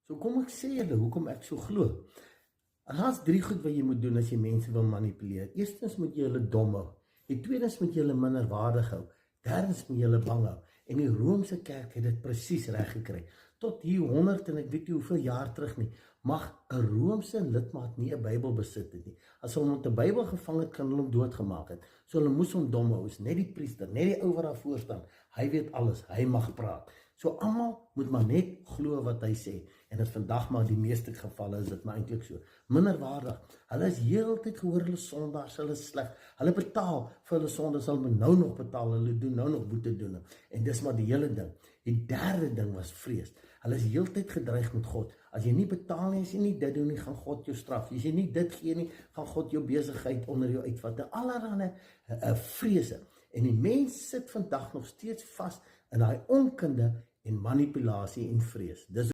So kom ek sê julle, hoekom ek so glo. Daar's 3 goed wat jy moet doen as jy mense wil manipuleer. Eerstens moet jy hulle dom hou. Die tweedens moet jy hulle minderwaardig hou. Derdens moet jy hulle bang hou. En die Romeinse kerk het dit presies reg gekry. Tot hier 100 en ek weet nie hoeveel jaar terug nie, mag 'n Romeinse lidmaat nie 'n Bybel besit het nie. As hulle hom met 'n Bybel gevang het, kan hulle hom doodgemaak het. So hulle moes hom dom hou. Is net die priester, net die ou wat daar voor staan. Hy weet alles, hy mag praat. So almal moet maar net glo wat hy sê. En dit vandag maar die meeste gevalle is dit maar eintlik so. Minderwaardig. Hulle is heeltyd gehoor hulle sondaars, hulle is sleg. Hulle betaal vir hulle sondes, hulle moet nou nog betaal, hulle doen nou nog boete doen. En dis maar die hele ding. Die derde ding was vrees. Hulle is heeltyd gedreig met God. As jy nie betaal nie, as jy nie dit doen nie, gaan God jou straf. As jy nie dit gee nie, gaan God jou besigheid onder jou uitvat. Allerhande vrese. En die mens sit vandag nog steeds vas in daai onkunde en manipulasie en vrees. Dis